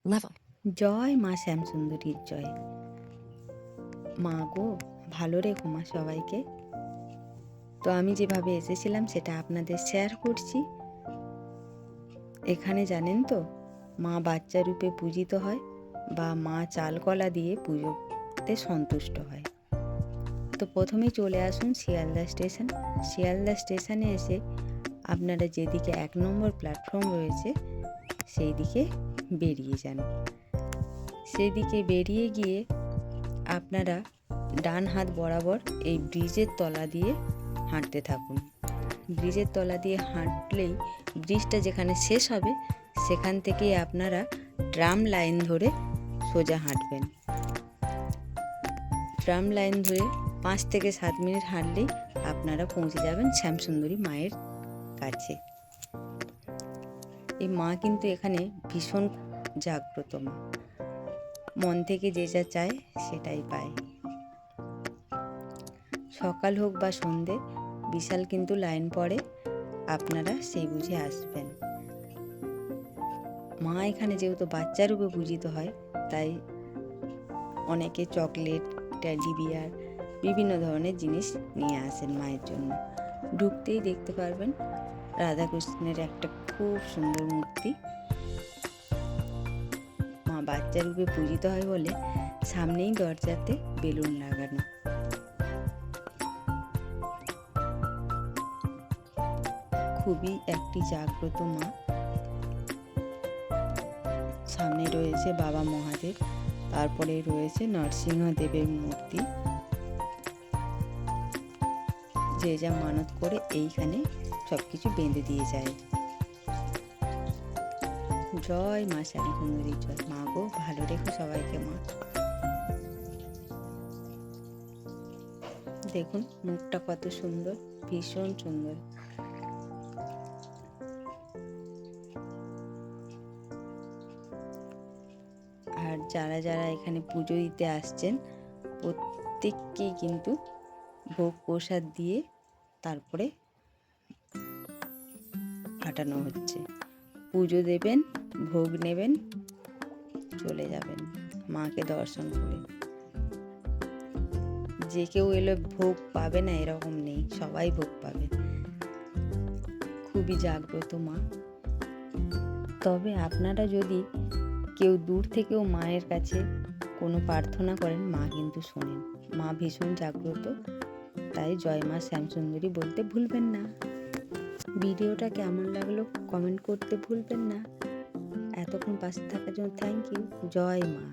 level. জয় মা শ্যামসুন্দরীর জয়। মা গো, ভালো রেখো মা সবাইকে। তো আমি যেভাবে এসেছিলাম সেটা আপনাদের শেয়ার করছি। এখানে জানেন তো, মা বাচ্চা রূপে পূজিত হয় বা মা চালকলা দিয়ে পুজোতে সন্তুষ্ট হয়। তো প্রথমেই চলে আসুন শিয়ালদা স্টেশন। শিয়ালদা স্টেশনে এসে আপনারা যেদিকে 1 নম্বর প্ল্যাটফর্ম রয়েছে সেই দিকে বেরিয়ে যান। সেদিকে বেরিয়ে গিয়ে আপনারা ডান হাত বরাবর এই ব্রিজের তলা দিয়ে হাঁটতে থাকুন। ব্রিজের তলা দিয়ে হাঁটলেই ব্রিজটা যেখানে শেষ হবে সেখান থেকেই আপনারা ট্রাম লাইন ধরে সোজা হাঁটবেন। ট্রাম লাইন ধরে 5 থেকে 7 মিনিট হাঁটলেই আপনারা পৌঁছে যাবেন শ্যামসুন্দরী মায়ের কাছে। এই মা কিন্তু এখানে ভীষণ জাগ্রত মা, মন থেকে যে যা চায় সেটাই পায়। সকাল হোক বা সন্ধে বিশাল কিন্তু লাইন পড়ে, আপনারা সেই বুঝে আসবেন। মা এখানে যেহেতু বাচ্চা রূপে পূজিত হয় তাই অনেকে চকলেট, টেডি বিয়ার, বিভিন্ন ধরনের জিনিস নিয়ে আসেন মায়ের জন্য। ঢুকতেই দেখতে পারবেন রাধাকৃষ্ণের একটা খুব সুন্দর মূর্তি। মা বাচ্চা রূপে পূজিত হয় বলে সামনেই দরজাতে বেলুন লাগানো। খুবই একটি জাগ্রত মা। সামনে রয়েছে বাবা মহাদেব, তারপরে রয়েছে নরসিংহদেবের মূর্তি। যে যা মানত করে এইখানে সবকিছু বেঁধে দিয়ে যায়। জয় মা শ্যামসুন্দরী জয়। মা গো, ভালো রেখো সবাইকে মা। দেখুন মুখটা কত সুন্দর, ভীষণ সুন্দর। আর যারা যারা এখানে পুজো দিতে আসছেন প্রত্যেককেই কিন্তু ভোগ প্রসাদ দিয়ে তারপরে হাঁটানো হচ্ছে। পুজো দেবেন, ভোগ নেবেন, চলে যাবেন মাকে দর্শন করে। যে কেউ এলে ভোগ পাবে না এরকম নেই, সবাই ভোগ পাবে। খুবই জাগ্রত মা। তবে আপনারা যদি কেউ দূর থেকেও মায়ের কাছে কোনো প্রার্থনা করেন মা কিন্তু শোনেন। মা ভীষণ জাগ্রত, তাই জয় মা শ্যামসুন্দরী বলতে ভুলবেন না। ভিডিওটা কেমন লাগলো কমেন্ট করতে ভুলবেন না। এতক্ষণ পাশে থাকার জন্য থ্যাংক ইউ। জয় মা।